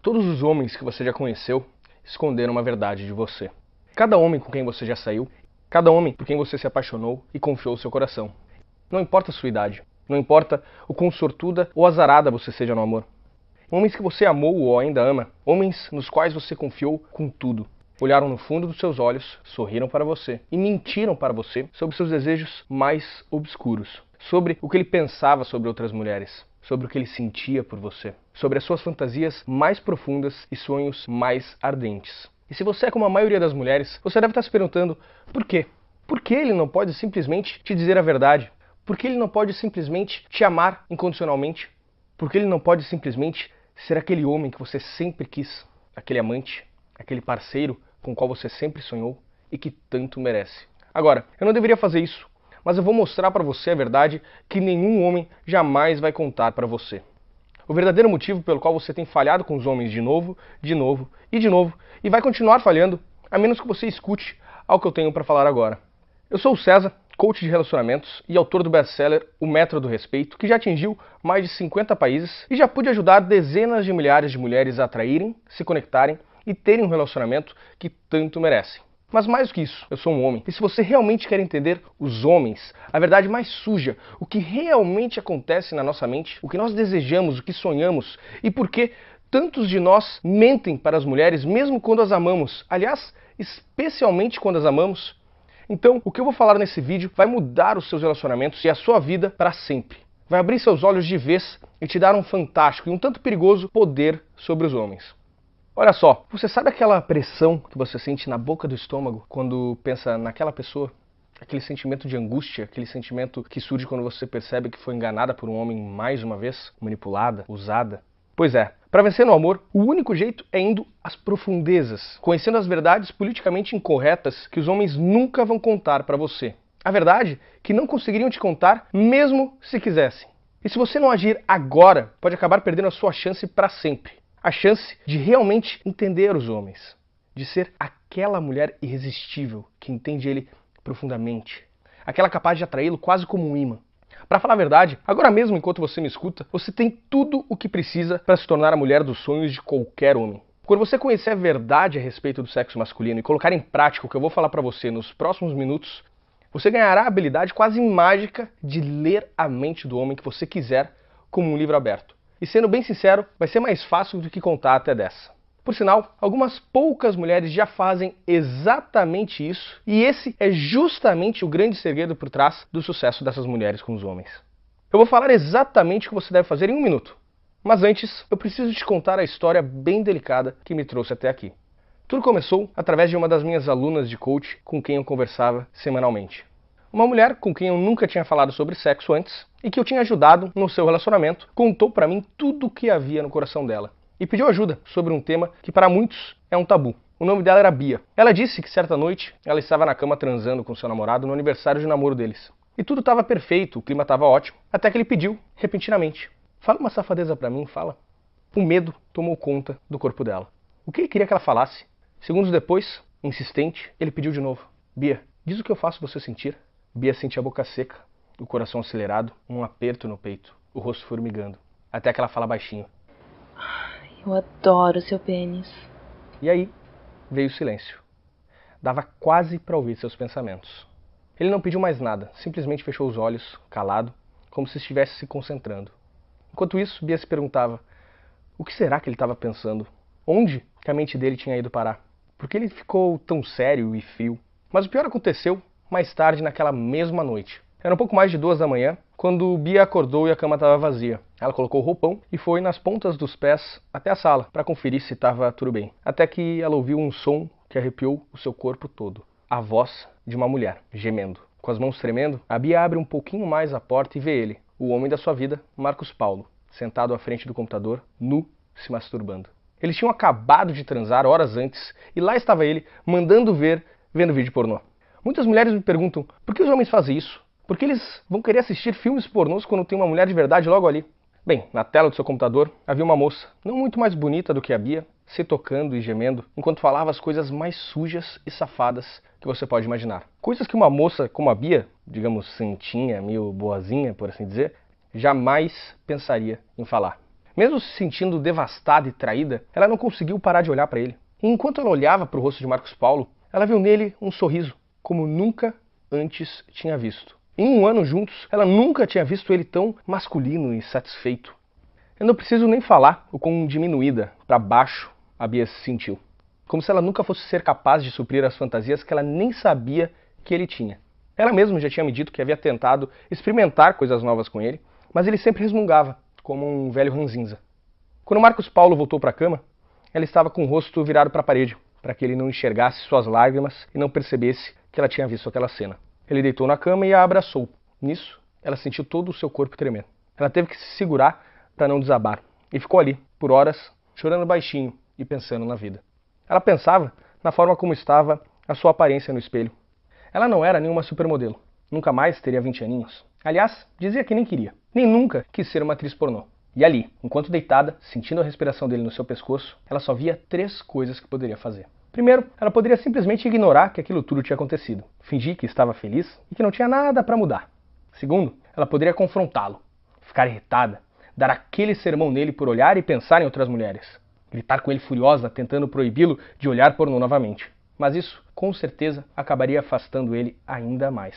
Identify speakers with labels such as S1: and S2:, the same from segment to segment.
S1: Todos os homens que você já conheceu esconderam uma verdade de você. Cada homem com quem você já saiu, cada homem por quem você se apaixonou e confiou o seu coração. Não importa a sua idade, não importa o quão sortuda ou azarada você seja no amor. Homens que você amou ou ainda ama, homens nos quais você confiou com tudo. Olharam no fundo dos seus olhos, sorriram para você e mentiram para você sobre seus desejos mais obscuros, sobre o que ele pensava sobre outras mulheres, sobre o que ele sentia por você, sobre as suas fantasias mais profundas e sonhos mais ardentes. E se você é como a maioria das mulheres, você deve estar se perguntando por quê? Por que ele não pode simplesmente te dizer a verdade? Por que ele não pode simplesmente te amar incondicionalmente? Por que ele não pode simplesmente ser aquele homem que você sempre quis, aquele amante, aquele parceiro com o qual você sempre sonhou e que tanto merece? Agora, eu não deveria fazer isso, mas eu vou mostrar para você a verdade que nenhum homem jamais vai contar para você. O verdadeiro motivo pelo qual você tem falhado com os homens de novo e vai continuar falhando, a menos que você escute ao que eu tenho para falar agora. Eu sou o César, coach de relacionamentos e autor do best-seller O Método do Respeito, que já atingiu mais de 50 países e já pude ajudar dezenas de milhares de mulheres a atraírem, se conectarem e terem um relacionamento que tanto merecem. Mas mais do que isso, eu sou um homem. E se você realmente quer entender os homens, a verdade mais suja, o que realmente acontece na nossa mente, o que nós desejamos, o que sonhamos e por que tantos de nós mentem para as mulheres mesmo quando as amamos, aliás, especialmente quando as amamos, então o que eu vou falar nesse vídeo vai mudar os seus relacionamentos e a sua vida para sempre. Vai abrir seus olhos de vez e te dar um fantástico e um tanto perigoso poder sobre os homens. Olha só, você sabe aquela pressão que você sente na boca do estômago quando pensa naquela pessoa? Aquele sentimento de angústia, aquele sentimento que surge quando você percebe que foi enganada por um homem mais uma vez, manipulada, usada? Pois é, para vencer no amor, o único jeito é indo às profundezas, conhecendo as verdades politicamente incorretas que os homens nunca vão contar para você. A verdade que não conseguiriam te contar mesmo se quisessem. E se você não agir agora, pode acabar perdendo a sua chance para sempre. A chance de realmente entender os homens, de ser aquela mulher irresistível que entende ele profundamente, aquela capaz de atraí-lo quase como um imã. Para falar a verdade, agora mesmo enquanto você me escuta, você tem tudo o que precisa para se tornar a mulher dos sonhos de qualquer homem. Quando você conhecer a verdade a respeito do sexo masculino e colocar em prática o que eu vou falar para você nos próximos minutos, você ganhará a habilidade quase mágica de ler a mente do homem que você quiser como um livro aberto. E sendo bem sincero, vai ser mais fácil do que contar até dessa. Por sinal, algumas poucas mulheres já fazem exatamente isso, e esse é justamente o grande segredo por trás do sucesso dessas mulheres com os homens. Eu vou falar exatamente o que você deve fazer em um minuto, mas antes eu preciso te contar a história bem delicada que me trouxe até aqui. Tudo começou através de uma das minhas alunas de coach com quem eu conversava semanalmente. Uma mulher com quem eu nunca tinha falado sobre sexo antes e que eu tinha ajudado no seu relacionamento, contou para mim tudo o que havia no coração dela e pediu ajuda sobre um tema que para muitos é um tabu. O nome dela era Bia. Ela disse que certa noite ela estava na cama transando com seu namorado no aniversário de namoro deles. E tudo estava perfeito, o clima estava ótimo, até que ele pediu, repentinamente: "Fala uma safadeza para mim, fala." O medo tomou conta do corpo dela. O que ele queria que ela falasse? Segundos depois, insistente, ele pediu de novo: "Bia, diz o que eu faço você sentir." Bia sentia a boca seca, o coração acelerado, um aperto no peito, o rosto formigando, até que ela fala baixinho:
S2: "Eu adoro seu pênis."
S1: E aí veio o silêncio. Dava quase para ouvir seus pensamentos. Ele não pediu mais nada, simplesmente fechou os olhos, calado, como se estivesse se concentrando. Enquanto isso, Bia se perguntava: o que será que ele estava pensando? Onde que a mente dele tinha ido parar? Por que ele ficou tão sério e frio? Mas o pior aconteceu mais tarde naquela mesma noite. Era um pouco mais de 2 da manhã, quando Bia acordou e a cama estava vazia. Ela colocou o roupão e foi nas pontas dos pés até a sala para conferir se estava tudo bem. Até que ela ouviu um som que arrepiou o seu corpo todo. A voz de uma mulher, gemendo. Com as mãos tremendo, a Bia abre um pouquinho mais a porta e vê ele, o homem da sua vida, Marcos Paulo, sentado à frente do computador, nu, se masturbando. Eles tinham acabado de transar horas antes e lá estava ele, mandando ver, vendo vídeo pornô. Muitas mulheres me perguntam: por que os homens fazem isso? Por que eles vão querer assistir filmes pornôs quando tem uma mulher de verdade logo ali? Bem, na tela do seu computador havia uma moça, não muito mais bonita do que a Bia, se tocando e gemendo, enquanto falava as coisas mais sujas e safadas que você pode imaginar. Coisas que uma moça como a Bia, digamos santinha, meio boazinha, por assim dizer, jamais pensaria em falar. Mesmo se sentindo devastada e traída, ela não conseguiu parar de olhar para ele. E enquanto ela olhava para o rosto de Marcos Paulo, ela viu nele um sorriso, como nunca antes tinha visto. Em um ano juntos, ela nunca tinha visto ele tão masculino e satisfeito. Eu não preciso nem falar o quão diminuída, para baixo, a Bia se sentiu. Como se ela nunca fosse ser capaz de suprir as fantasias que ela nem sabia que ele tinha. Ela mesma já tinha me dito que havia tentado experimentar coisas novas com ele, mas ele sempre resmungava, como um velho ranzinza. Quando Marcos Paulo voltou para a cama, ela estava com o rosto virado para a parede, para que ele não enxergasse suas lágrimas e não percebesse que ela tinha visto aquela cena. Ele deitou na cama e a abraçou. Nisso, ela sentiu todo o seu corpo tremer. Ela teve que se segurar para não desabar, e ficou ali, por horas, chorando baixinho e pensando na vida. Ela pensava na forma como estava a sua aparência no espelho. Ela não era nenhuma supermodelo, nunca mais teria 20 aninhos. Aliás, dizia que nem queria, nem nunca quis ser uma atriz pornô. E ali, enquanto deitada, sentindo a respiração dele no seu pescoço, ela só via 3 coisas que poderia fazer. Primeiro, ela poderia simplesmente ignorar que aquilo tudo tinha acontecido, fingir que estava feliz e que não tinha nada para mudar. Segundo, ela poderia confrontá-lo, ficar irritada, dar aquele sermão nele por olhar e pensar em outras mulheres, gritar com ele furiosa, tentando proibi-lo de olhar pornô novamente. Mas isso, com certeza, acabaria afastando ele ainda mais.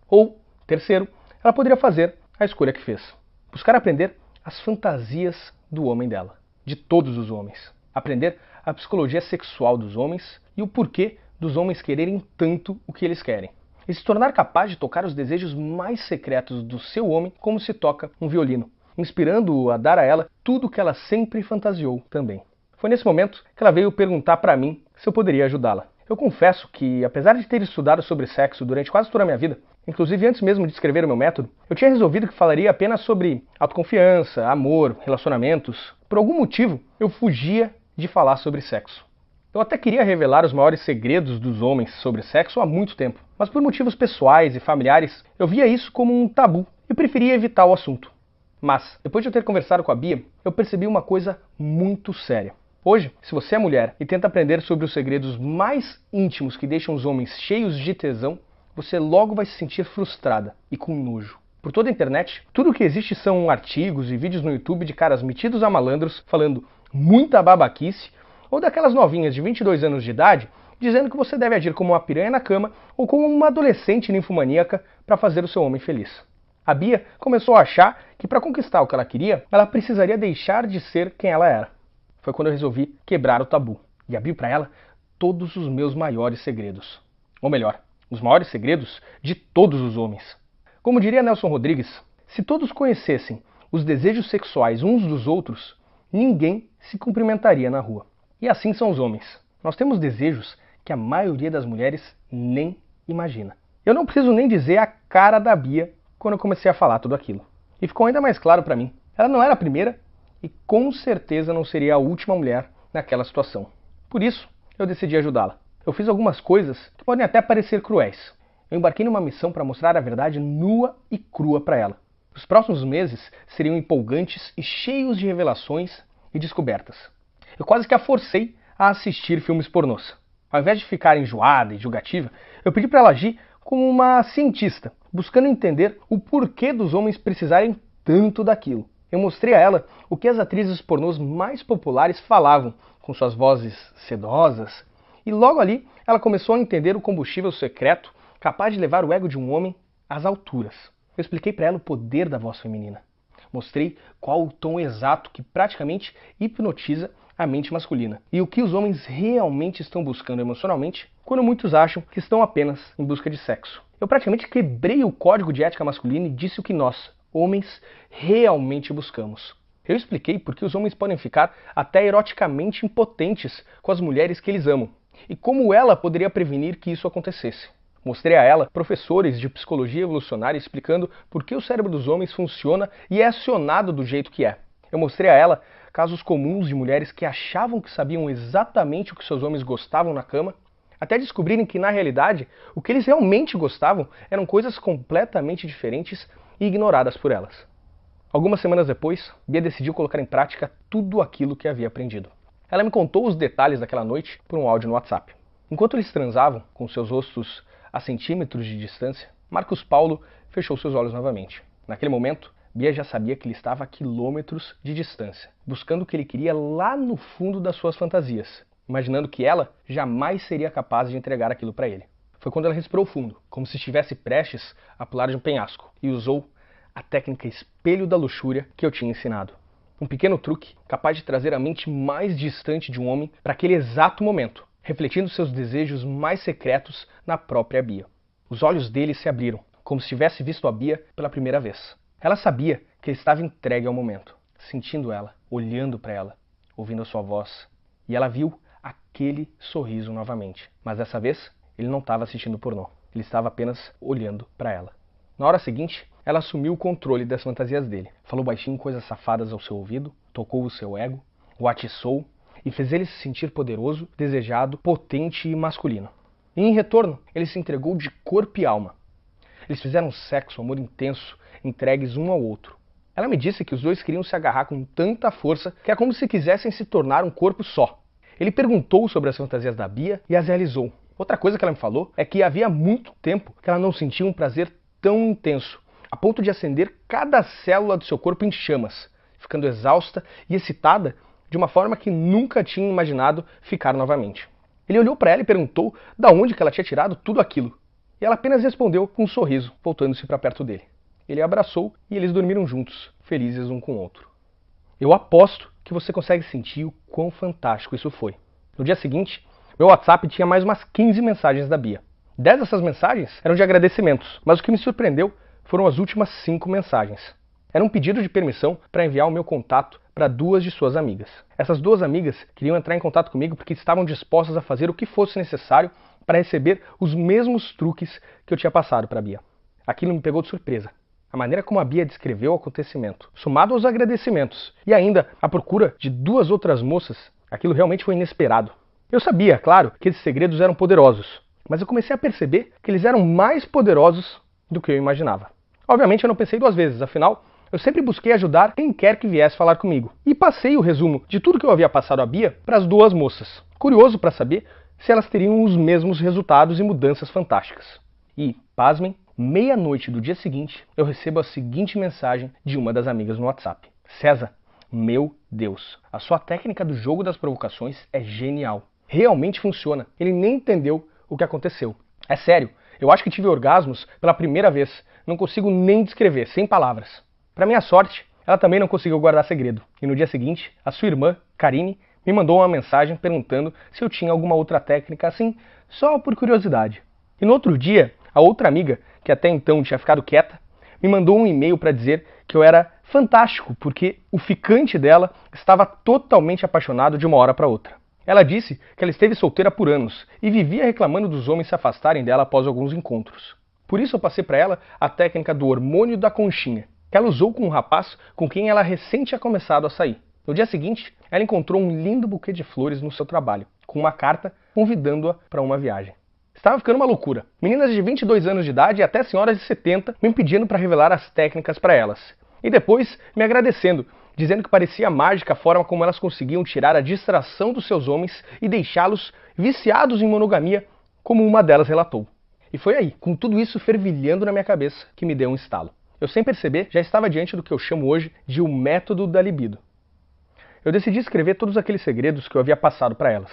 S1: Ou, terceiro, ela poderia fazer a escolha que fez. Buscar aprender as fantasias do homem dela, de todos os homens. Aprender a psicologia sexual dos homens e o porquê dos homens quererem tanto o que eles querem. E se tornar capaz de tocar os desejos mais secretos do seu homem como se toca um violino, inspirando-o a dar a ela tudo o que ela sempre fantasiou também. Foi nesse momento que ela veio perguntar para mim se eu poderia ajudá-la. Eu confesso que, apesar de ter estudado sobre sexo durante quase toda a minha vida, inclusive antes mesmo de escrever o meu método, eu tinha resolvido que falaria apenas sobre autoconfiança, amor, relacionamentos. Por algum motivo, eu fugia de falar sobre sexo. Eu até queria revelar os maiores segredos dos homens sobre sexo há muito tempo, mas por motivos pessoais e familiares, eu via isso como um tabu e preferia evitar o assunto. Mas, depois de eu ter conversado com a Bia, eu percebi uma coisa muito séria. Hoje, se você é mulher e tenta aprender sobre os segredos mais íntimos que deixam os homens cheios de tesão, você logo vai se sentir frustrada e com nojo. Por toda a internet, tudo o que existe são artigos e vídeos no YouTube de caras metidos a malandros falando muita babaquice, ou daquelas novinhas de 22 anos de idade dizendo que você deve agir como uma piranha na cama ou como uma adolescente ninfomaníaca para fazer o seu homem feliz. A Bia começou a achar que para conquistar o que ela queria, ela precisaria deixar de ser quem ela era. Foi quando eu resolvi quebrar o tabu e abrir para ela todos os meus maiores segredos. Ou melhor, os maiores segredos de todos os homens. Como diria Nelson Rodrigues, se todos conhecessem os desejos sexuais uns dos outros, ninguém se cumprimentaria na rua. E assim são os homens. Nós temos desejos que a maioria das mulheres nem imagina. Eu não preciso nem dizer a cara da Bia quando eu comecei a falar tudo aquilo. E ficou ainda mais claro para mim. Ela não era a primeira e com certeza não seria a última mulher naquela situação. Por isso, eu decidi ajudá-la. Eu fiz algumas coisas que podem até parecer cruéis. Eu embarquei numa missão para mostrar a verdade nua e crua para ela. Os próximos meses seriam empolgantes e cheios de revelações e descobertas. Eu quase que a forcei a assistir filmes pornôs. Ao invés de ficar enjoada e julgativa, eu pedi para ela agir como uma cientista, buscando entender o porquê dos homens precisarem tanto daquilo. Eu mostrei a ela o que as atrizes pornôs mais populares falavam, com suas vozes sedosas, e logo ali ela começou a entender o combustível secreto capaz de levar o ego de um homem às alturas. Eu expliquei para ela o poder da voz feminina. Mostrei qual o tom exato que praticamente hipnotiza a mente masculina e o que os homens realmente estão buscando emocionalmente quando muitos acham que estão apenas em busca de sexo. Eu praticamente quebrei o código de ética masculina e disse o que nós, homens, realmente buscamos. Eu expliquei por que os homens podem ficar até eroticamente impotentes com as mulheres que eles amam e como ela poderia prevenir que isso acontecesse. Mostrei a ela professores de psicologia evolucionária explicando por que o cérebro dos homens funciona e é acionado do jeito que é. Eu mostrei a ela casos comuns de mulheres que achavam que sabiam exatamente o que seus homens gostavam na cama, até descobrirem que, na realidade, o que eles realmente gostavam eram coisas completamente diferentes e ignoradas por elas. Algumas semanas depois, Bia decidiu colocar em prática tudo aquilo que havia aprendido. Ela me contou os detalhes daquela noite por um áudio no WhatsApp. Enquanto eles transavam, com seus rostos a centímetros de distância, Marcos Paulo fechou seus olhos novamente. Naquele momento, Bia já sabia que ele estava a quilômetros de distância, buscando o que ele queria lá no fundo das suas fantasias, imaginando que ela jamais seria capaz de entregar aquilo para ele. Foi quando ela respirou fundo, como se estivesse prestes a pular de um penhasco, e usou a técnica espelho da luxúria que eu tinha ensinado. Um pequeno truque capaz de trazer a mente mais distante de um homem para aquele exato momento, refletindo seus desejos mais secretos na própria Bia. Os olhos dele se abriram, como se tivesse visto a Bia pela primeira vez. Ela sabia que ele estava entregue ao momento, sentindo ela, olhando para ela, ouvindo a sua voz. E ela viu aquele sorriso novamente. Mas dessa vez, ele não estava assistindo pornô. Ele estava apenas olhando para ela. Na hora seguinte, ela assumiu o controle das fantasias dele. Falou baixinho coisas safadas ao seu ouvido, tocou o seu ego, o atiçou e fez ele se sentir poderoso, desejado, potente e masculino. E em retorno, ele se entregou de corpo e alma. Eles fizeram sexo, amor intenso, entregues um ao outro. Ela me disse que os dois queriam se agarrar com tanta força que é como se quisessem se tornar um corpo só. Ele perguntou sobre as fantasias da Bia e as realizou. Outra coisa que ela me falou é que havia muito tempo que ela não sentia um prazer tão intenso, a ponto de acender cada célula do seu corpo em chamas, ficando exausta e excitada de uma forma que nunca tinha imaginado ficar novamente. Ele olhou para ela e perguntou de onde que ela tinha tirado tudo aquilo. E ela apenas respondeu com um sorriso, voltando-se para perto dele. Ele a abraçou e eles dormiram juntos, felizes um com o outro. Eu aposto que você consegue sentir o quão fantástico isso foi. No dia seguinte, meu WhatsApp tinha mais umas 15 mensagens da Bia. 10 dessas mensagens eram de agradecimentos, mas o que me surpreendeu foram as últimas 5 mensagens. Era um pedido de permissão para enviar o meu contato para 2 de suas amigas. Essas 2 amigas queriam entrar em contato comigo porque estavam dispostas a fazer o que fosse necessário para receber os mesmos truques que eu tinha passado para a Bia. Aquilo me pegou de surpresa. A maneira como a Bia descreveu o acontecimento, somado aos agradecimentos e ainda a procura de 2 outras moças, aquilo realmente foi inesperado. Eu sabia, claro, que esses segredos eram poderosos, mas eu comecei a perceber que eles eram mais poderosos do que eu imaginava. Obviamente eu não pensei 2 vezes, afinal, eu sempre busquei ajudar quem quer que viesse falar comigo. E passei o resumo de tudo que eu havia passado a Bia para as 2 moças, curioso para saber se elas teriam os mesmos resultados e mudanças fantásticas. E, pasmem, meia-noite do dia seguinte, eu recebo a seguinte mensagem de uma das amigas no WhatsApp. César, meu Deus, a sua técnica do jogo das provocações é genial. Realmente funciona. Ele nem entendeu o que aconteceu. É sério, eu acho que tive orgasmos pela primeira vez. Não consigo nem descrever, sem palavras. Para minha sorte, ela também não conseguiu guardar segredo. E no dia seguinte, a sua irmã, Karine, me mandou uma mensagem perguntando se eu tinha alguma outra técnica assim, só por curiosidade. E no outro dia, a outra amiga, que até então tinha ficado quieta, me mandou um e-mail para dizer que eu era fantástico, porque o ficante dela estava totalmente apaixonado de uma hora para outra. Ela disse que ela esteve solteira por anos e vivia reclamando dos homens se afastarem dela após alguns encontros. Por isso eu passei para ela a técnica do hormônio da conchinha, que ela usou com um rapaz com quem ela recém tinha começado a sair. No dia seguinte, ela encontrou um lindo buquê de flores no seu trabalho, com uma carta convidando-a para uma viagem. Estava ficando uma loucura. Meninas de 22 anos de idade e até senhoras de 70 me pedindo para revelar as técnicas para elas. E depois me agradecendo, dizendo que parecia mágica a forma como elas conseguiam tirar a distração dos seus homens e deixá-los viciados em monogamia, como uma delas relatou. E foi aí, com tudo isso fervilhando na minha cabeça, que me deu um estalo. Eu, sem perceber, já estava diante do que eu chamo hoje de o método da libido. Eu decidi escrever todos aqueles segredos que eu havia passado para elas.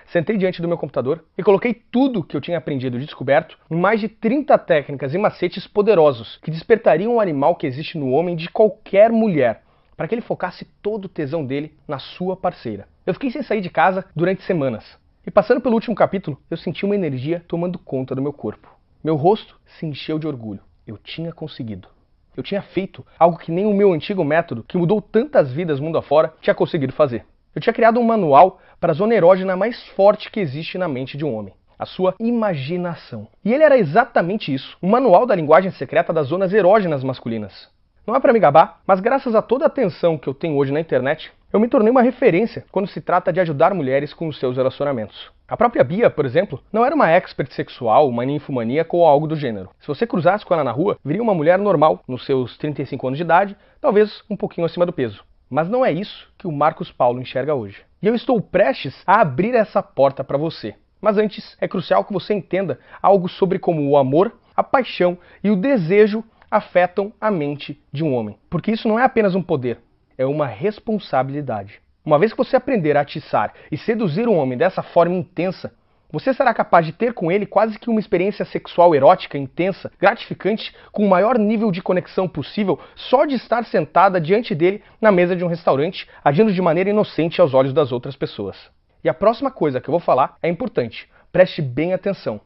S1: Sentei diante do meu computador e coloquei tudo que eu tinha aprendido e descoberto em mais de 30 técnicas e macetes poderosos que despertariam o animal que existe no homem de qualquer mulher, para que ele focasse todo o tesão dele na sua parceira. Eu fiquei sem sair de casa durante semanas. E passando pelo último capítulo, eu senti uma energia tomando conta do meu corpo. Meu rosto se encheu de orgulho. Eu tinha conseguido. Eu tinha feito algo que nem o meu antigo método, que mudou tantas vidas mundo afora, tinha conseguido fazer. Eu tinha criado um manual para a zona erógena mais forte que existe na mente de um homem. A sua imaginação. E ele era exatamente isso. Um manual da linguagem secreta das zonas erógenas masculinas. Não é para me gabar, mas graças a toda a atenção que eu tenho hoje na internet, eu me tornei uma referência quando se trata de ajudar mulheres com os seus relacionamentos. A própria Bia, por exemplo, não era uma expert sexual, uma ninfomaníaca ou algo do gênero. Se você cruzasse com ela na rua, viria uma mulher normal, nos seus 35 anos de idade, talvez um pouquinho acima do peso. Mas não é isso que o Marcos Paulo enxerga hoje. E eu estou prestes a abrir essa porta para você. Mas antes, é crucial que você entenda algo sobre como o amor, a paixão e o desejo afetam a mente de um homem. Porque isso não é apenas um poder, é uma responsabilidade. Uma vez que você aprender a atiçar e seduzir um homem dessa forma intensa, você será capaz de ter com ele quase que uma experiência sexual erótica, intensa, gratificante, com o maior nível de conexão possível, só de estar sentada diante dele na mesa de um restaurante, agindo de maneira inocente aos olhos das outras pessoas. E a próxima coisa que eu vou falar é importante. Preste bem atenção.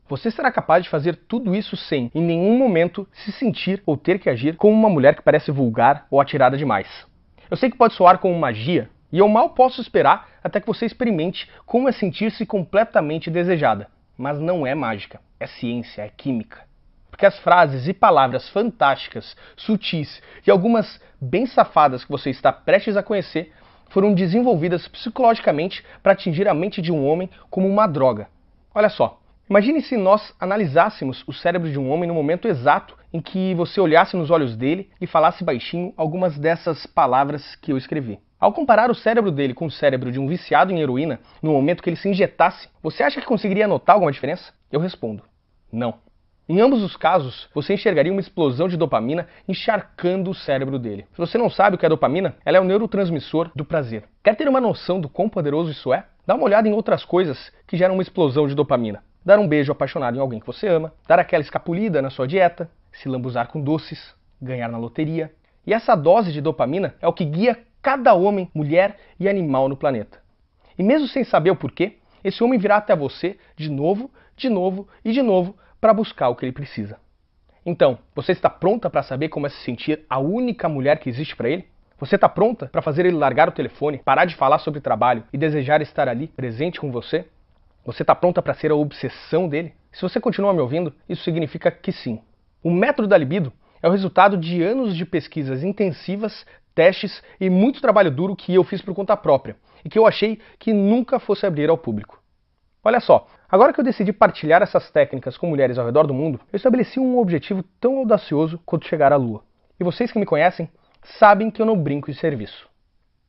S1: Você será capaz de fazer tudo isso sem, em nenhum momento, se sentir ou ter que agir como uma mulher que parece vulgar ou atirada demais. Eu sei que pode soar como magia, e eu mal posso esperar até que você experimente como é sentir-se completamente desejada. Mas não é mágica, é ciência, é química. Porque as frases e palavras fantásticas, sutis e algumas bem safadas que você está prestes a conhecer foram desenvolvidas psicologicamente para atingir a mente de um homem como uma droga. Olha só, imagine se nós analisássemos o cérebro de um homem no momento exato em que você olhasse nos olhos dele e falasse baixinho algumas dessas palavras que eu escrevi. Ao comparar o cérebro dele com o cérebro de um viciado em heroína, no momento que ele se injetasse, você acha que conseguiria notar alguma diferença? Eu respondo, não. Em ambos os casos, você enxergaria uma explosão de dopamina encharcando o cérebro dele. Se você não sabe o que é dopamina, ela é o neurotransmissor do prazer. Quer ter uma noção do quão poderoso isso é? Dá uma olhada em outras coisas que geram uma explosão de dopamina. Dar um beijo apaixonado em alguém que você ama, dar aquela escapulida na sua dieta, se lambuzar com doces, ganhar na loteria. E essa dose de dopamina é o que guia cada homem, mulher e animal no planeta. E mesmo sem saber o porquê, esse homem virá até você de novo e de novo para buscar o que ele precisa. Então, você está pronta para saber como é se sentir a única mulher que existe para ele? Você está pronta para fazer ele largar o telefone, parar de falar sobre trabalho e desejar estar ali, presente com você? Você está pronta para ser a obsessão dele? Se você continua me ouvindo, isso significa que sim. O método da libido é o resultado de anos de pesquisas intensivas, testes e muito trabalho duro que eu fiz por conta própria e que eu achei que nunca fosse abrir ao público. Olha só, agora que eu decidi partilhar essas técnicas com mulheres ao redor do mundo, eu estabeleci um objetivo tão audacioso quanto chegar à Lua. E vocês que me conhecem sabem que eu não brinco em serviço.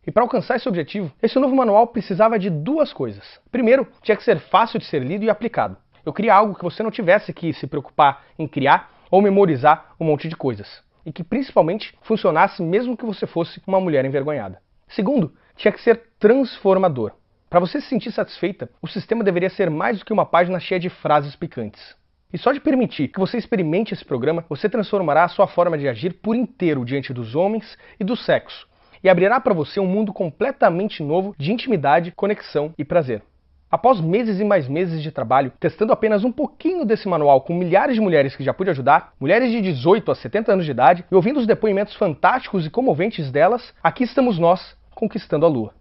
S1: E para alcançar esse objetivo, esse novo manual precisava de duas coisas. Primeiro, tinha que ser fácil de ser lido e aplicado. Eu queria algo que você não tivesse que se preocupar em criar ou memorizar um monte de coisas. E que principalmente funcionasse mesmo que você fosse uma mulher envergonhada. Segundo, tinha que ser transformador. Para você se sentir satisfeita, o sistema deveria ser mais do que uma página cheia de frases picantes. E só de permitir que você experimente esse programa, você transformará a sua forma de agir por inteiro diante dos homens e do sexo. E abrirá para você um mundo completamente novo de intimidade, conexão e prazer. Após meses e mais meses de trabalho, testando apenas um pouquinho desse manual com milhares de mulheres que já pude ajudar, mulheres de 18 a 70 anos de idade, e ouvindo os depoimentos fantásticos e comoventes delas, aqui estamos nós, conquistando a Lua.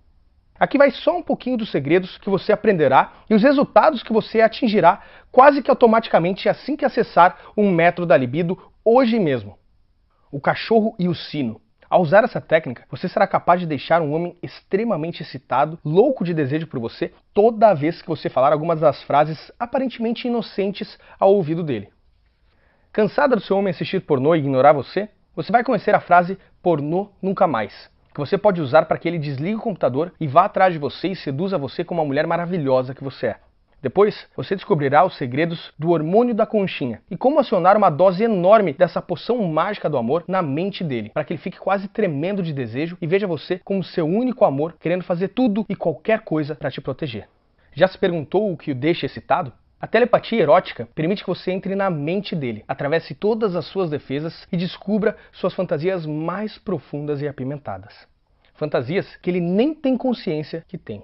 S1: Aqui vai só um pouquinho dos segredos que você aprenderá e os resultados que você atingirá quase que automaticamente assim que acessar um método da libido hoje mesmo. O cachorro e o sino. Ao usar essa técnica, você será capaz de deixar um homem extremamente excitado, louco de desejo por você, toda vez que você falar algumas das frases aparentemente inocentes ao ouvido dele. Cansada do seu homem assistir pornô e ignorar você? Você vai conhecer a frase pornô nunca mais, que você pode usar para que ele desligue o computador e vá atrás de você e seduza você como a mulher maravilhosa que você é. Depois, você descobrirá os segredos do hormônio da conchinha e como acionar uma dose enorme dessa poção mágica do amor na mente dele, para que ele fique quase tremendo de desejo e veja você como seu único amor, querendo fazer tudo e qualquer coisa para te proteger. Já se perguntou o que o deixa excitado? A telepatia erótica permite que você entre na mente dele, atravesse todas as suas defesas e descubra suas fantasias mais profundas e apimentadas. Fantasias que ele nem tem consciência que tem.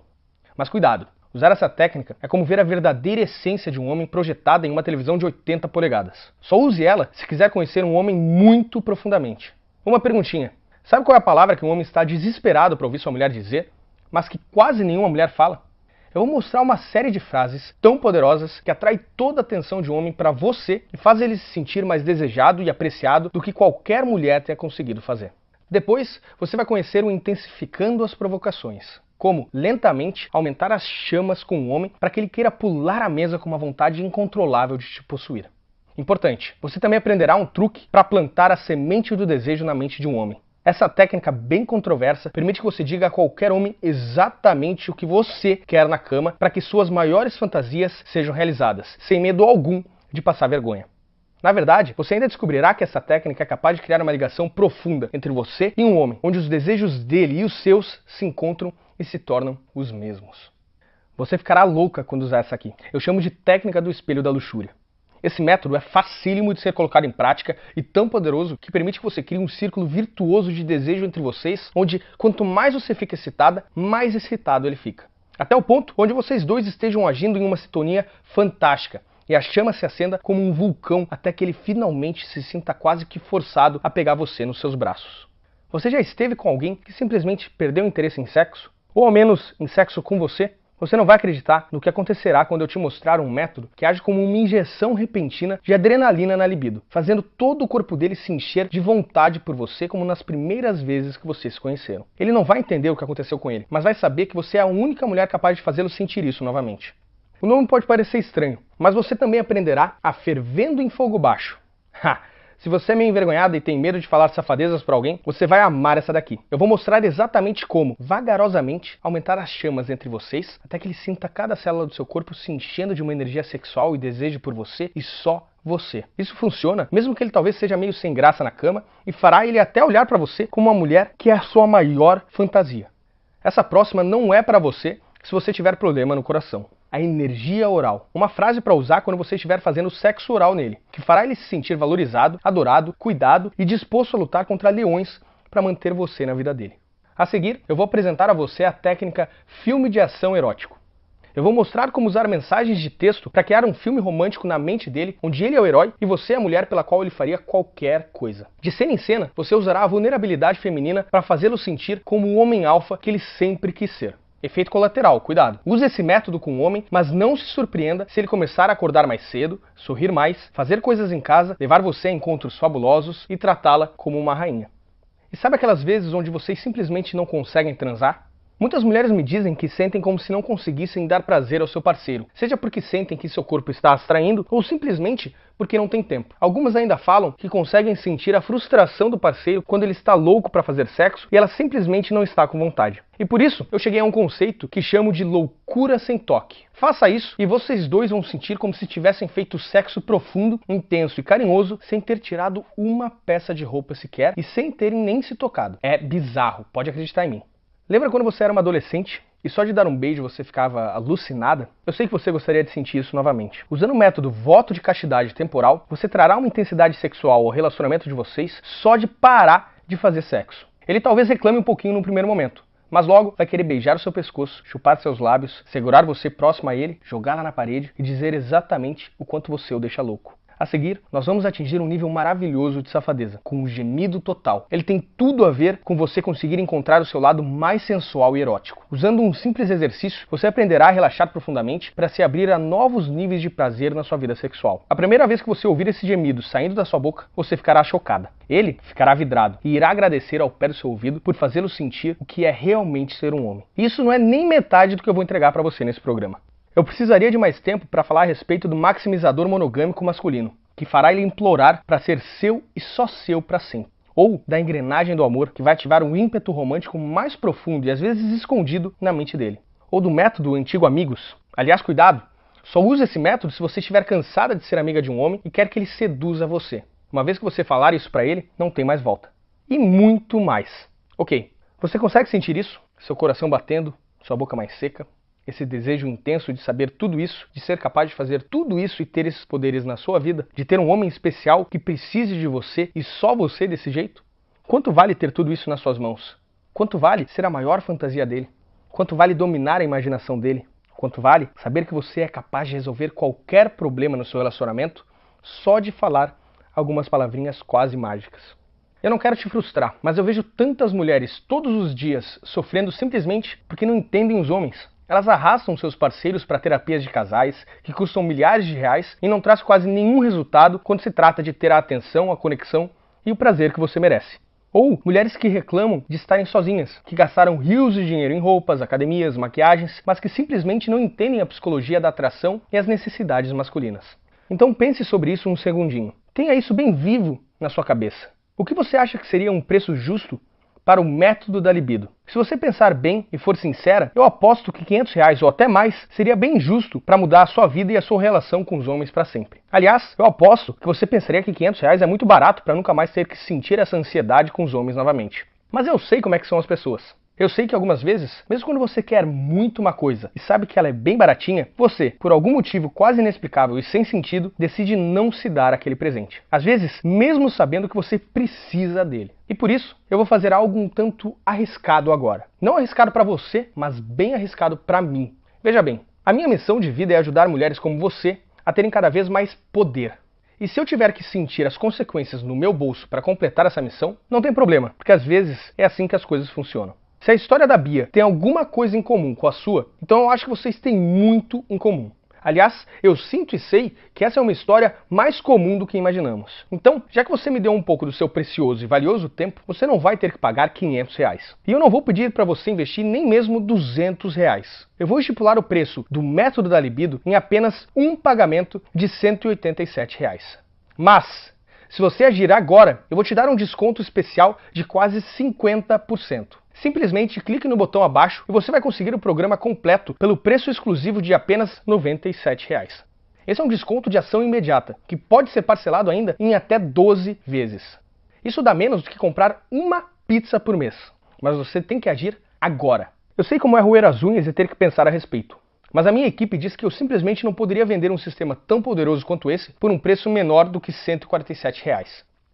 S1: Mas cuidado! Usar essa técnica é como ver a verdadeira essência de um homem projetada em uma televisão de 80 polegadas. Só use ela se quiser conhecer um homem muito profundamente. Uma perguntinha. Sabe qual é a palavra que um homem está desesperado para ouvir sua mulher dizer, mas que quase nenhuma mulher fala? Eu vou mostrar uma série de frases tão poderosas que atrai toda a atenção de um homem para você e faz ele se sentir mais desejado e apreciado do que qualquer mulher tenha conseguido fazer. Depois, você vai conhecer o intensificando as provocações. Como, lentamente, aumentar as chamas com um homem para que ele queira pular a mesa com uma vontade incontrolável de te possuir. Importante, você também aprenderá um truque para plantar a semente do desejo na mente de um homem. Essa técnica bem controversa permite que você diga a qualquer homem exatamente o que você quer na cama para que suas maiores fantasias sejam realizadas, sem medo algum de passar vergonha. Na verdade, você ainda descobrirá que essa técnica é capaz de criar uma ligação profunda entre você e um homem, onde os desejos dele e os seus se encontram e se tornam os mesmos. Você ficará louca quando usar essa aqui. Eu chamo de técnica do espelho da luxúria. Esse método é facílimo de ser colocado em prática e tão poderoso que permite que você crie um círculo virtuoso de desejo entre vocês, onde quanto mais você fica excitada, mais excitado ele fica. Até o ponto onde vocês dois estejam agindo em uma sintonia fantástica e a chama se acenda como um vulcão até que ele finalmente se sinta quase que forçado a pegar você nos seus braços. Você já esteve com alguém que simplesmente perdeu interesse em sexo? Ou ao menos em sexo com você? Você não vai acreditar no que acontecerá quando eu te mostrar um método que age como uma injeção repentina de adrenalina na libido, fazendo todo o corpo dele se encher de vontade por você como nas primeiras vezes que vocês se conheceram. Ele não vai entender o que aconteceu com ele, mas vai saber que você é a única mulher capaz de fazê-lo sentir isso novamente. O nome pode parecer estranho, mas você também aprenderá a fervendo em fogo baixo. Se você é meio envergonhada e tem medo de falar safadezas para alguém, você vai amar essa daqui. Eu vou mostrar exatamente como, vagarosamente, aumentar as chamas entre vocês, até que ele sinta cada célula do seu corpo se enchendo de uma energia sexual e desejo por você e só você. Isso funciona, mesmo que ele talvez seja meio sem graça na cama, e fará ele até olhar para você como uma mulher que é a sua maior fantasia. Essa próxima não é para você se você tiver problema no coração. A energia oral. Uma frase para usar quando você estiver fazendo sexo oral nele, que fará ele se sentir valorizado, adorado, cuidado e disposto a lutar contra leões para manter você na vida dele. A seguir, eu vou apresentar a você a técnica filme de ação erótico. Eu vou mostrar como usar mensagens de texto para criar um filme romântico na mente dele, onde ele é o herói e você é a mulher pela qual ele faria qualquer coisa. De cena em cena, você usará a vulnerabilidade feminina para fazê-lo sentir como o homem alfa que ele sempre quis ser. Efeito colateral, cuidado. Use esse método com o homem, mas não se surpreenda se ele começar a acordar mais cedo, sorrir mais, fazer coisas em casa, levar você a encontros fabulosos e tratá-la como uma rainha. E sabe aquelas vezes onde vocês simplesmente não conseguem transar? Muitas mulheres me dizem que sentem como se não conseguissem dar prazer ao seu parceiro, seja porque sentem que seu corpo está as traindo ou simplesmente porque não tem tempo. Algumas ainda falam que conseguem sentir a frustração do parceiro quando ele está louco para fazer sexo e ela simplesmente não está com vontade. E por isso eu cheguei a um conceito que chamo de loucura sem toque. Faça isso e vocês dois vão sentir como se tivessem feito sexo profundo, intenso e carinhoso sem ter tirado uma peça de roupa sequer e sem terem nem se tocado. É bizarro, pode acreditar em mim. Lembra quando você era uma adolescente e só de dar um beijo você ficava alucinada? Eu sei que você gostaria de sentir isso novamente. Usando o método voto de castidade temporal, você trará uma intensidade sexual ao relacionamento de vocês só de parar de fazer sexo. Ele talvez reclame um pouquinho no primeiro momento, mas logo vai querer beijar o seu pescoço, chupar seus lábios, segurar você próximo a ele, jogá-la na parede e dizer exatamente o quanto você o deixa louco. A seguir, nós vamos atingir um nível maravilhoso de safadeza, com um gemido total. Ele tem tudo a ver com você conseguir encontrar o seu lado mais sensual e erótico. Usando um simples exercício, você aprenderá a relaxar profundamente para se abrir a novos níveis de prazer na sua vida sexual. A primeira vez que você ouvir esse gemido saindo da sua boca, você ficará chocada. Ele ficará vidrado e irá agradecer ao pé do seu ouvido por fazê-lo sentir o que é realmente ser um homem. E isso não é nem metade do que eu vou entregar para você nesse programa. Eu precisaria de mais tempo para falar a respeito do maximizador monogâmico masculino, que fará ele implorar para ser seu e só seu para sempre. Ou da engrenagem do amor, que vai ativar um ímpeto romântico mais profundo e às vezes escondido na mente dele. Ou do método antigo amigos. Aliás, cuidado, só use esse método se você estiver cansada de ser amiga de um homem e quer que ele seduza você. Uma vez que você falar isso para ele, não tem mais volta. E muito mais. Ok, você consegue sentir isso? Seu coração batendo, sua boca mais seca? Esse desejo intenso de saber tudo isso, de ser capaz de fazer tudo isso e ter esses poderes na sua vida, de ter um homem especial que precise de você e só você desse jeito? Quanto vale ter tudo isso nas suas mãos? Quanto vale ser a maior fantasia dele? Quanto vale dominar a imaginação dele? Quanto vale saber que você é capaz de resolver qualquer problema no seu relacionamento só de falar algumas palavrinhas quase mágicas? Eu não quero te frustrar, mas eu vejo tantas mulheres todos os dias sofrendo simplesmente porque não entendem os homens. Elas arrastam seus parceiros para terapias de casais, que custam milhares de reais e não traz quase nenhum resultado quando se trata de ter a atenção, a conexão e o prazer que você merece. Ou mulheres que reclamam de estarem sozinhas, que gastaram rios de dinheiro em roupas, academias, maquiagens, mas que simplesmente não entendem a psicologia da atração e as necessidades masculinas. Então pense sobre isso um segundinho. Tenha isso bem vivo na sua cabeça. O que você acha que seria um preço justo para o método da libido. Se você pensar bem e for sincera, eu aposto que R$500 ou até mais seria bem justo para mudar a sua vida e a sua relação com os homens para sempre. Aliás, eu aposto que você pensaria que R$500 é muito barato para nunca mais ter que sentir essa ansiedade com os homens novamente. Mas eu sei como é que são as pessoas. Eu sei que algumas vezes, mesmo quando você quer muito uma coisa e sabe que ela é bem baratinha, você, por algum motivo quase inexplicável e sem sentido, decide não se dar aquele presente. Às vezes, mesmo sabendo que você precisa dele. E por isso, eu vou fazer algo um tanto arriscado agora. Não arriscado para você, mas bem arriscado para mim. Veja bem, a minha missão de vida é ajudar mulheres como você a terem cada vez mais poder. E se eu tiver que sentir as consequências no meu bolso para completar essa missão, não tem problema, porque às vezes é assim que as coisas funcionam. Se a história da Bia tem alguma coisa em comum com a sua, então eu acho que vocês têm muito em comum. Aliás, eu sinto e sei que essa é uma história mais comum do que imaginamos. Então, já que você me deu um pouco do seu precioso e valioso tempo, você não vai ter que pagar R$500. E eu não vou pedir para você investir nem mesmo R$200. Eu vou estipular o preço do método da libido em apenas um pagamento de R$187. Mas, se você agir agora, eu vou te dar um desconto especial de quase 50%. Simplesmente clique no botão abaixo e você vai conseguir o programa completo pelo preço exclusivo de apenas R$97. Esse é um desconto de ação imediata, que pode ser parcelado ainda em até 12 vezes. Isso dá menos do que comprar uma pizza por mês, mas você tem que agir agora. Eu sei como é roer as unhas e ter que pensar a respeito, mas a minha equipe diz que eu simplesmente não poderia vender um sistema tão poderoso quanto esse por um preço menor do que R$147.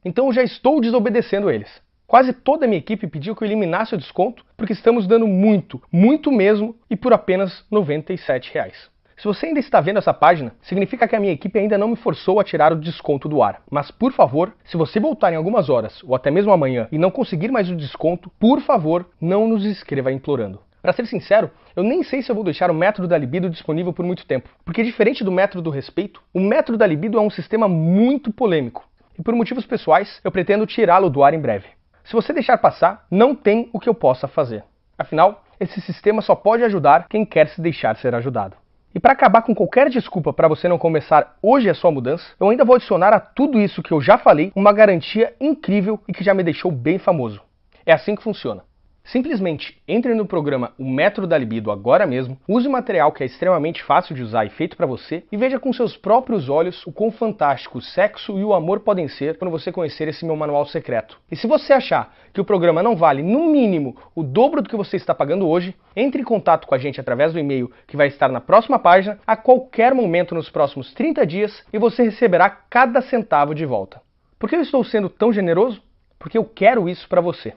S1: Então eu já estou desobedecendo eles. Quase toda a minha equipe pediu que eu eliminasse o desconto, porque estamos dando muito, muito mesmo, e por apenas R$97. Se você ainda está vendo essa página, significa que a minha equipe ainda não me forçou a tirar o desconto do ar. Mas, por favor, se você voltar em algumas horas, ou até mesmo amanhã, e não conseguir mais o desconto, por favor, não nos escreva implorando. Para ser sincero, eu nem sei se eu vou deixar o método da libido disponível por muito tempo, porque diferente do método do respeito, o método da libido é um sistema muito polêmico, e por motivos pessoais, eu pretendo tirá-lo do ar em breve. Se você deixar passar, não tem o que eu possa fazer. Afinal, esse sistema só pode ajudar quem quer se deixar ser ajudado. E para acabar com qualquer desculpa para você não começar hoje a sua mudança, eu ainda vou adicionar a tudo isso que eu já falei uma garantia incrível e que já me deixou bem famoso. É assim que funciona. Simplesmente entre no programa O Método da Libido agora mesmo, use o material que é extremamente fácil de usar e feito para você e veja com seus próprios olhos o quão fantástico o sexo e o amor podem ser quando você conhecer esse meu manual secreto. E se você achar que o programa não vale no mínimo o dobro do que você está pagando hoje, entre em contato com a gente através do e-mail que vai estar na próxima página a qualquer momento nos próximos 30 dias e você receberá cada centavo de volta. Por que eu estou sendo tão generoso? Porque eu quero isso para você.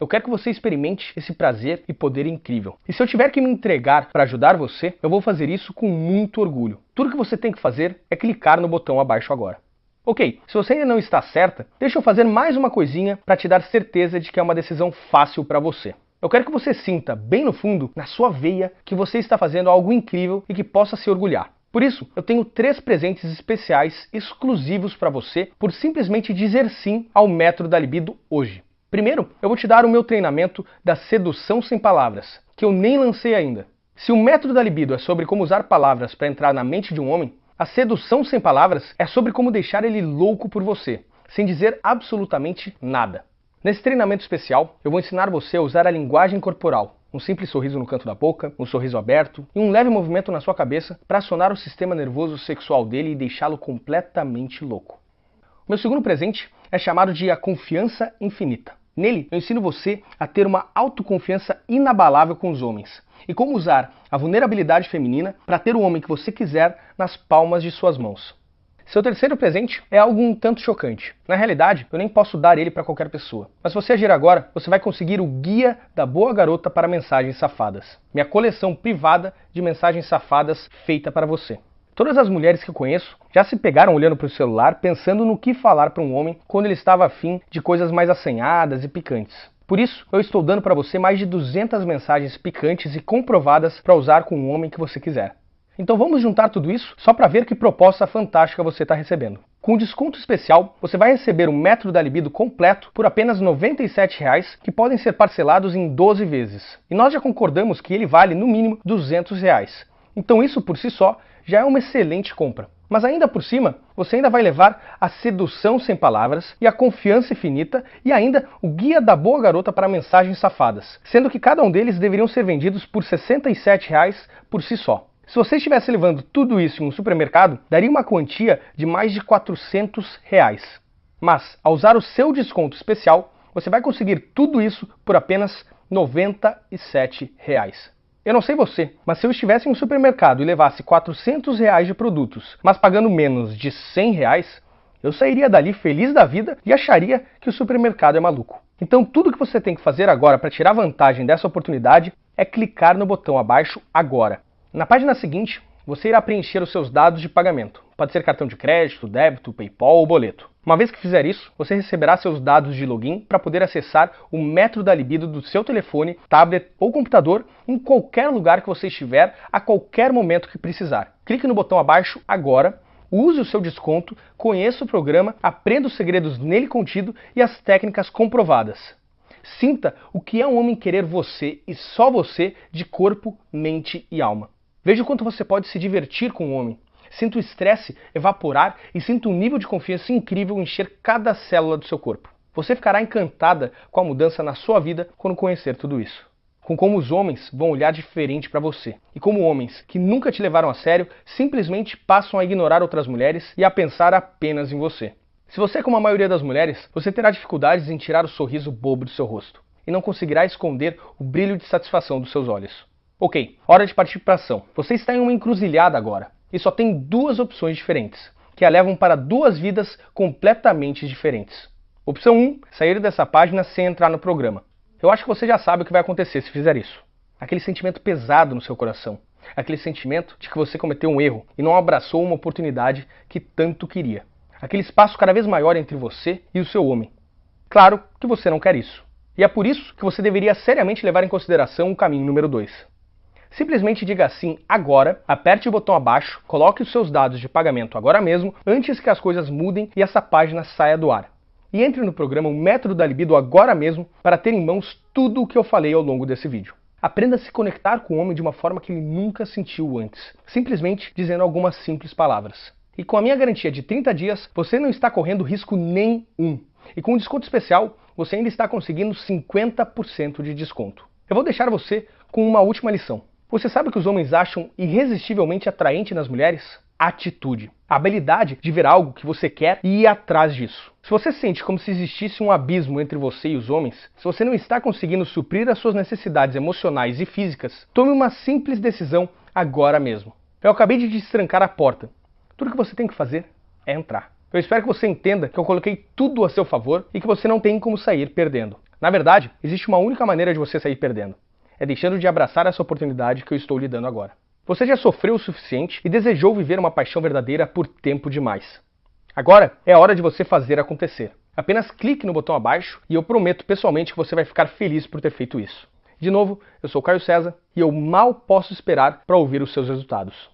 S1: Eu quero que você experimente esse prazer e poder incrível. E se eu tiver que me entregar para ajudar você, eu vou fazer isso com muito orgulho. Tudo que você tem que fazer é clicar no botão abaixo agora. Ok, se você ainda não está certa, deixa eu fazer mais uma coisinha para te dar certeza de que é uma decisão fácil para você. Eu quero que você sinta, bem no fundo, na sua veia, que você está fazendo algo incrível e que possa se orgulhar. Por isso, eu tenho 3 presentes especiais exclusivos para você por simplesmente dizer sim ao método da libido hoje. Primeiro, eu vou te dar o meu treinamento da sedução sem palavras, que eu nem lancei ainda. Se o método da libido é sobre como usar palavras para entrar na mente de um homem, a sedução sem palavras é sobre como deixar ele louco por você, sem dizer absolutamente nada. Nesse treinamento especial, eu vou ensinar você a usar a linguagem corporal, um simples sorriso no canto da boca, um sorriso aberto e um leve movimento na sua cabeça para acionar o sistema nervoso sexual dele e deixá-lo completamente louco. Meu segundo presente é chamado de a confiança infinita. Nele, eu ensino você a ter uma autoconfiança inabalável com os homens e como usar a vulnerabilidade feminina para ter o homem que você quiser nas palmas de suas mãos. Seu terceiro presente é algo um tanto chocante. Na realidade, eu nem posso dar ele para qualquer pessoa. Mas se você agir agora, você vai conseguir o Guia da Boa Garota para Mensagens Safadas. Minha coleção privada de mensagens safadas feita para você. Todas as mulheres que eu conheço já se pegaram olhando para o celular pensando no que falar para um homem quando ele estava afim de coisas mais assanhadas e picantes. Por isso, eu estou dando para você mais de 200 mensagens picantes e comprovadas para usar com um homem que você quiser. Então vamos juntar tudo isso só para ver que proposta fantástica você está recebendo. Com desconto especial, você vai receber o método da libido completo por apenas R$ 97, que podem ser parcelados em 12 vezes. E nós já concordamos que ele vale no mínimo R$ 200. Então isso por si só já é uma excelente compra. Mas ainda por cima, você ainda vai levar a sedução sem palavras e a confiança infinita e ainda o guia da boa garota para mensagens safadas, sendo que cada um deles deveriam ser vendidos por R$ 67 por si só. Se você estivesse levando tudo isso em um supermercado, daria uma quantia de mais de R$ 400. Mas, ao usar o seu desconto especial, você vai conseguir tudo isso por apenas R$ 97. Eu não sei você, mas se eu estivesse em um supermercado e levasse R$ 400 de produtos, mas pagando menos de R$ 100, eu sairia dali feliz da vida e acharia que o supermercado é maluco. Então tudo que você tem que fazer agora para tirar vantagem dessa oportunidade é clicar no botão abaixo agora. Na página seguinte, você irá preencher os seus dados de pagamento. Pode ser cartão de crédito, débito, PayPal ou boleto. Uma vez que fizer isso, você receberá seus dados de login para poder acessar o método da libido do seu telefone, tablet ou computador em qualquer lugar que você estiver, a qualquer momento que precisar. Clique no botão abaixo agora, use o seu desconto, conheça o programa, aprenda os segredos nele contido e as técnicas comprovadas. Sinta o que é um homem querer você e só você de corpo, mente e alma. Veja o quanto você pode se divertir com um homem. Sinta o estresse evaporar e sinta um nível de confiança incrível encher cada célula do seu corpo. Você ficará encantada com a mudança na sua vida quando conhecer tudo isso. Com como os homens vão olhar diferente para você. E como homens que nunca te levaram a sério simplesmente passam a ignorar outras mulheres e a pensar apenas em você. Se você é como a maioria das mulheres, você terá dificuldades em tirar o sorriso bobo do seu rosto. E não conseguirá esconder o brilho de satisfação dos seus olhos. Ok, hora de partir para a ação. Você está em uma encruzilhada agora. E só tem duas opções diferentes, que a levam para duas vidas completamente diferentes. Opção 1, sair dessa página sem entrar no programa. Eu acho que você já sabe o que vai acontecer se fizer isso. Aquele sentimento pesado no seu coração. Aquele sentimento de que você cometeu um erro e não abraçou uma oportunidade que tanto queria. Aquele espaço cada vez maior entre você e o seu homem. Claro que você não quer isso. E é por isso que você deveria seriamente levar em consideração o caminho número 2. Simplesmente diga assim agora, aperte o botão abaixo, coloque os seus dados de pagamento agora mesmo, antes que as coisas mudem e essa página saia do ar. E entre no programa O Método da Libido agora mesmo para ter em mãos tudo o que eu falei ao longo desse vídeo. Aprenda a se conectar com o homem de uma forma que ele nunca sentiu antes, simplesmente dizendo algumas simples palavras. E com a minha garantia de 30 dias, você não está correndo risco nenhum. E com um desconto especial, você ainda está conseguindo 50% de desconto. Eu vou deixar você com uma última lição. Você sabe o que os homens acham irresistivelmente atraente nas mulheres? Atitude. A habilidade de ver algo que você quer e ir atrás disso. Se você sente como se existisse um abismo entre você e os homens, se você não está conseguindo suprir as suas necessidades emocionais e físicas, tome uma simples decisão agora mesmo. Eu acabei de destrancar a porta. Tudo que você tem que fazer é entrar. Eu espero que você entenda que eu coloquei tudo a seu favor e que você não tem como sair perdendo. Na verdade, existe uma única maneira de você sair perdendo. É deixando de abraçar essa oportunidade que eu estou lhe dando agora. Você já sofreu o suficiente e desejou viver uma paixão verdadeira por tempo demais. Agora é a hora de você fazer acontecer. Apenas clique no botão abaixo e eu prometo pessoalmente que você vai ficar feliz por ter feito isso. De novo, eu sou Caio César e eu mal posso esperar para ouvir os seus resultados.